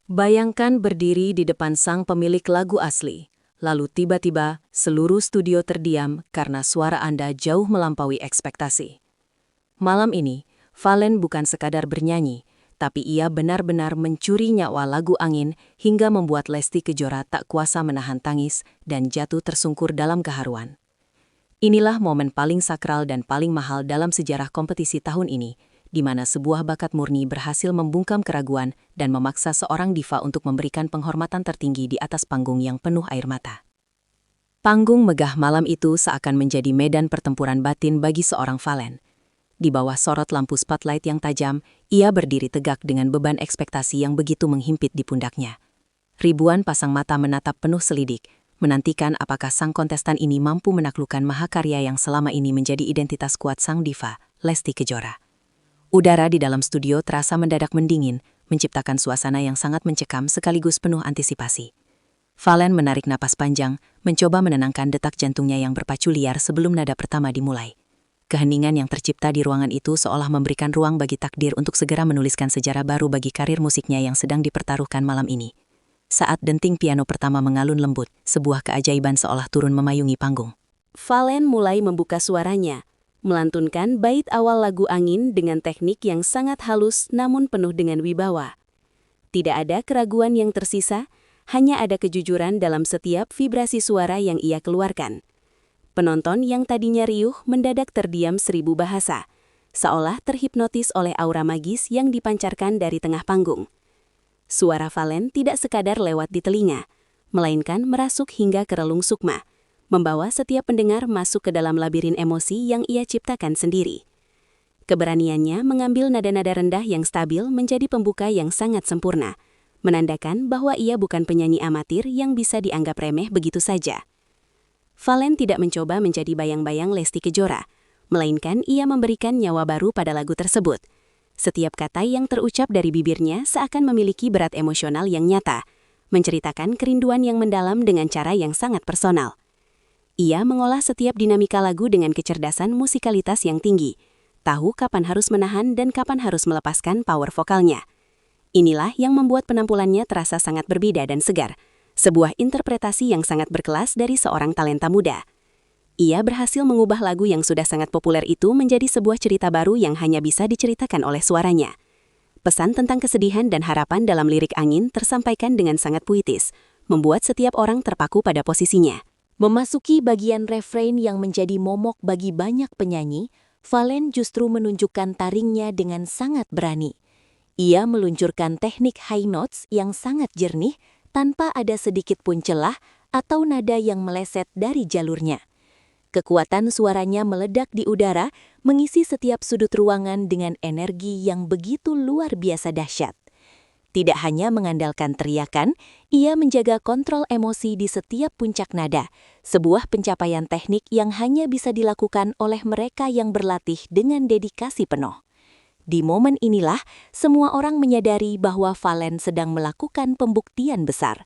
Bayangkan berdiri di depan sang pemilik lagu asli, lalu tiba-tiba seluruh studio terdiam karena suara Anda jauh melampaui ekspektasi. Malam ini, Valen bukan sekadar bernyanyi, tapi ia benar-benar mencuri nyawa lagu Angin hingga membuat Lesti Kejora tak kuasa menahan tangis dan jatuh tersungkur dalam keharuan. Inilah momen paling sakral dan paling mahal dalam sejarah kompetisi tahun ini, di mana sebuah bakat murni berhasil membungkam keraguan dan memaksa seorang diva untuk memberikan penghormatan tertinggi di atas panggung yang penuh air mata. Panggung megah malam itu seakan menjadi medan pertempuran batin bagi seorang Valen. Di bawah sorot lampu spotlight yang tajam, ia berdiri tegak dengan beban ekspektasi yang begitu menghimpit di pundaknya. Ribuan pasang mata menatap penuh selidik, menantikan apakah sang kontestan ini mampu menaklukkan mahakarya yang selama ini menjadi identitas kuat sang diva, Lesti Kejora. Udara di dalam studio terasa mendadak mendingin, menciptakan suasana yang sangat mencekam sekaligus penuh antisipasi. Valen menarik napas panjang, mencoba menenangkan detak jantungnya yang berpacu liar sebelum nada pertama dimulai. Keheningan yang tercipta di ruangan itu seolah memberikan ruang bagi takdir untuk segera menuliskan sejarah baru bagi karir musiknya yang sedang dipertaruhkan malam ini. Saat denting piano pertama mengalun lembut, sebuah keajaiban seolah turun memayungi panggung. Valen mulai membuka suaranya, melantunkan bait awal lagu Angin dengan teknik yang sangat halus namun penuh dengan wibawa. Tidak ada keraguan yang tersisa, hanya ada kejujuran dalam setiap vibrasi suara yang ia keluarkan. Penonton yang tadinya riuh mendadak terdiam 1000 bahasa, seolah terhipnotis oleh aura magis yang dipancarkan dari tengah panggung. Suara Valen tidak sekadar lewat di telinga, melainkan merasuk hingga ke relung sukma, membawa setiap pendengar masuk ke dalam labirin emosi yang ia ciptakan sendiri. Keberaniannya mengambil nada-nada rendah yang stabil menjadi pembuka yang sangat sempurna, menandakan bahwa ia bukan penyanyi amatir yang bisa dianggap remeh begitu saja. Valen tidak mencoba menjadi bayang-bayang Lesti Kejora, melainkan ia memberikan nyawa baru pada lagu tersebut. Setiap kata yang terucap dari bibirnya seakan memiliki berat emosional yang nyata, menceritakan kerinduan yang mendalam dengan cara yang sangat personal. Ia mengolah setiap dinamika lagu dengan kecerdasan musikalitas yang tinggi, tahu kapan harus menahan dan kapan harus melepaskan power vokalnya. Inilah yang membuat penampilannya terasa sangat berbeda dan segar, sebuah interpretasi yang sangat berkelas dari seorang talenta muda. Ia berhasil mengubah lagu yang sudah sangat populer itu menjadi sebuah cerita baru yang hanya bisa diceritakan oleh suaranya. Pesan tentang kesedihan dan harapan dalam lirik Angin tersampaikan dengan sangat puitis, membuat setiap orang terpaku pada posisinya. Memasuki bagian refrain yang menjadi momok bagi banyak penyanyi, Valen justru menunjukkan taringnya dengan sangat berani. Ia meluncurkan teknik high notes yang sangat jernih tanpa ada sedikit pun celah atau nada yang meleset dari jalurnya. Kekuatan suaranya meledak di udara, mengisi setiap sudut ruangan dengan energi yang begitu luar biasa dahsyat. Tidak hanya mengandalkan teriakan, ia menjaga kontrol emosi di setiap puncak nada, sebuah pencapaian teknik yang hanya bisa dilakukan oleh mereka yang berlatih dengan dedikasi penuh. Di momen inilah, semua orang menyadari bahwa Valen sedang melakukan pembuktian besar.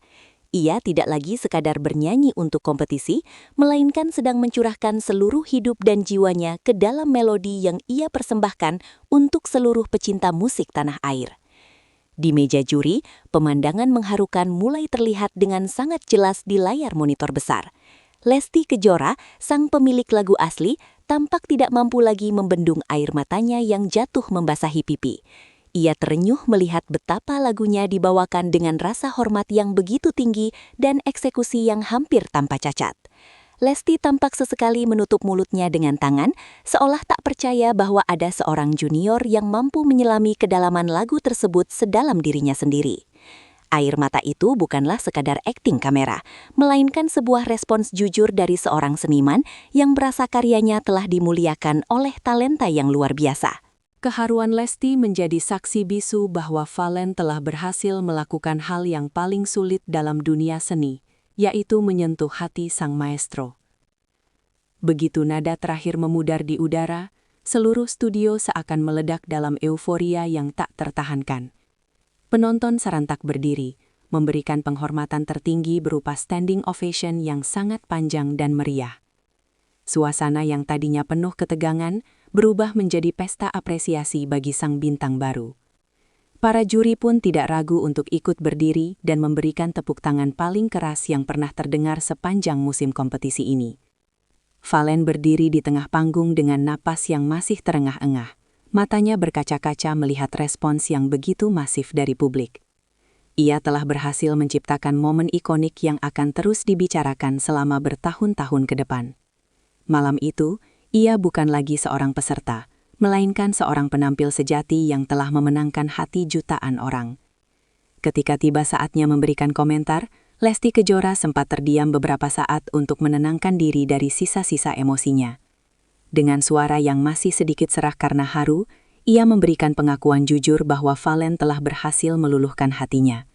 Ia tidak lagi sekadar bernyanyi untuk kompetisi, melainkan sedang mencurahkan seluruh hidup dan jiwanya ke dalam melodi yang ia persembahkan untuk seluruh pecinta musik tanah air. Di meja juri, pemandangan mengharukan mulai terlihat dengan sangat jelas di layar monitor besar. Lesti Kejora, sang pemilik lagu asli, tampak tidak mampu lagi membendung air matanya yang jatuh membasahi pipi. Ia terenyuh melihat betapa lagunya dibawakan dengan rasa hormat yang begitu tinggi dan eksekusi yang hampir tanpa cacat. Lesti tampak sesekali menutup mulutnya dengan tangan, seolah tak percaya bahwa ada seorang junior yang mampu menyelami kedalaman lagu tersebut sedalam dirinya sendiri. Air mata itu bukanlah sekadar akting kamera, melainkan sebuah respons jujur dari seorang seniman yang merasa karyanya telah dimuliakan oleh talenta yang luar biasa. Keharuan Lesti menjadi saksi bisu bahwa Valen telah berhasil melakukan hal yang paling sulit dalam dunia seni, yaitu menyentuh hati sang maestro. Begitu nada terakhir memudar di udara, seluruh studio seakan meledak dalam euforia yang tak tertahankan. Penonton serentak berdiri, memberikan penghormatan tertinggi berupa standing ovation yang sangat panjang dan meriah. Suasana yang tadinya penuh ketegangan berubah menjadi pesta apresiasi bagi sang bintang baru. Para juri pun tidak ragu untuk ikut berdiri dan memberikan tepuk tangan paling keras yang pernah terdengar sepanjang musim kompetisi ini. Fallen berdiri di tengah panggung dengan napas yang masih terengah-engah. Matanya berkaca-kaca melihat respons yang begitu masif dari publik. Ia telah berhasil menciptakan momen ikonik yang akan terus dibicarakan selama bertahun-tahun ke depan. Malam itu, ia bukan lagi seorang peserta, melainkan seorang penampil sejati yang telah memenangkan hati jutaan orang. Ketika tiba saatnya memberikan komentar, Lesti Kejora sempat terdiam beberapa saat untuk menenangkan diri dari sisa-sisa emosinya. Dengan suara yang masih sedikit serak karena haru, ia memberikan pengakuan jujur bahwa Fallen telah berhasil meluluhkan hatinya.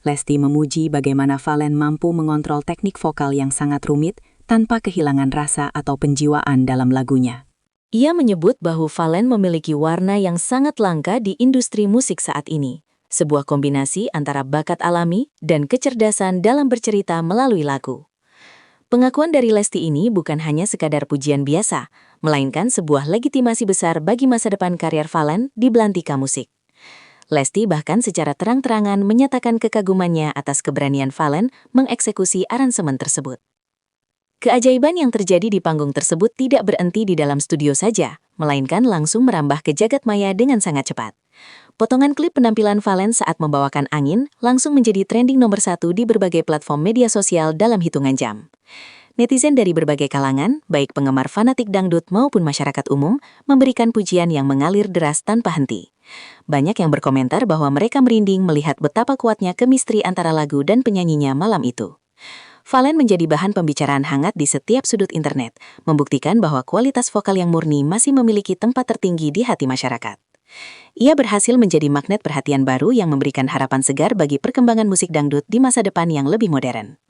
Lesti memuji bagaimana Fallen mampu mengontrol teknik vokal yang sangat rumit tanpa kehilangan rasa atau penjiwaan dalam lagunya. Ia menyebut bahwa Fallen memiliki warna yang sangat langka di industri musik saat ini, sebuah kombinasi antara bakat alami dan kecerdasan dalam bercerita melalui lagu. Pengakuan dari Lesti ini bukan hanya sekadar pujian biasa, melainkan sebuah legitimasi besar bagi masa depan karier Fallen di belantika musik. Lesti bahkan secara terang-terangan menyatakan kekagumannya atas keberanian Fallen mengeksekusi aransemen tersebut. Keajaiban yang terjadi di panggung tersebut tidak berhenti di dalam studio saja, melainkan langsung merambah ke jagat maya dengan sangat cepat. Potongan klip penampilan Fallen saat membawakan angin langsung menjadi trending nomor 1 di berbagai platform media sosial dalam hitungan jam. Netizen dari berbagai kalangan, baik penggemar fanatik dangdut maupun masyarakat umum, memberikan pujian yang mengalir deras tanpa henti. Banyak yang berkomentar bahwa mereka merinding melihat betapa kuatnya kemistri antara lagu dan penyanyinya malam itu. Fallen menjadi bahan pembicaraan hangat di setiap sudut internet, membuktikan bahwa kualitas vokal yang murni masih memiliki tempat tertinggi di hati masyarakat. Ia berhasil menjadi magnet perhatian baru yang memberikan harapan segar bagi perkembangan musik dangdut di masa depan yang lebih modern.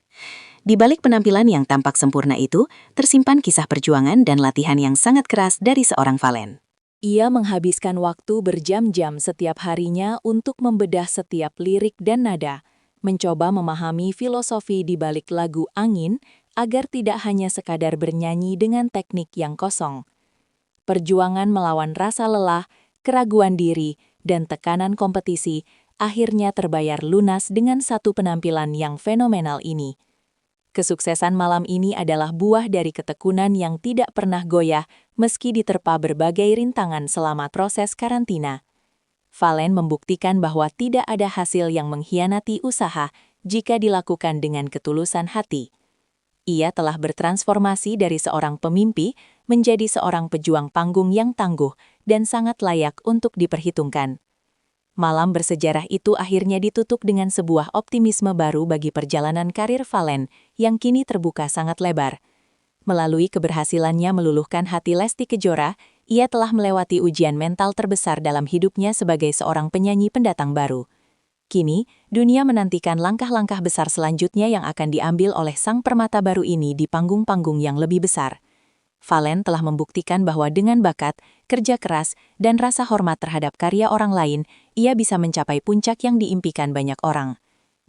Di balik penampilan yang tampak sempurna itu, tersimpan kisah perjuangan dan latihan yang sangat keras dari seorang Fallen. Ia menghabiskan waktu berjam-jam setiap harinya untuk membedah setiap lirik dan nada, mencoba memahami filosofi di balik lagu Angin agar tidak hanya sekadar bernyanyi dengan teknik yang kosong. Perjuangan melawan rasa lelah, keraguan diri, dan tekanan kompetisi akhirnya terbayar lunas dengan satu penampilan yang fenomenal ini. Kesuksesan malam ini adalah buah dari ketekunan yang tidak pernah goyah meski diterpa berbagai rintangan selama proses karantina. Fallen membuktikan bahwa tidak ada hasil yang mengkhianati usaha jika dilakukan dengan ketulusan hati. Ia telah bertransformasi dari seorang pemimpi menjadi seorang pejuang panggung yang tangguh dan sangat layak untuk diperhitungkan. Malam bersejarah itu akhirnya ditutup dengan sebuah optimisme baru bagi perjalanan karir Fallen yang kini terbuka sangat lebar. Melalui keberhasilannya meluluhkan hati Lesti Kejora, ia telah melewati ujian mental terbesar dalam hidupnya sebagai seorang penyanyi pendatang baru. Kini, dunia menantikan langkah-langkah besar selanjutnya yang akan diambil oleh sang permata baru ini di panggung-panggung yang lebih besar. Fallen telah membuktikan bahwa dengan bakat, kerja keras, dan rasa hormat terhadap karya orang lain, ia bisa mencapai puncak yang diimpikan banyak orang.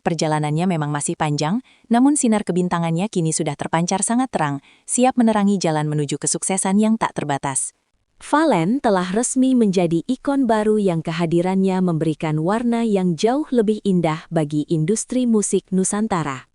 Perjalanannya memang masih panjang, namun sinar kebintangannya kini sudah terpancar sangat terang, siap menerangi jalan menuju kesuksesan yang tak terbatas. Fallen telah resmi menjadi ikon baru yang kehadirannya memberikan warna yang jauh lebih indah bagi industri musik Nusantara.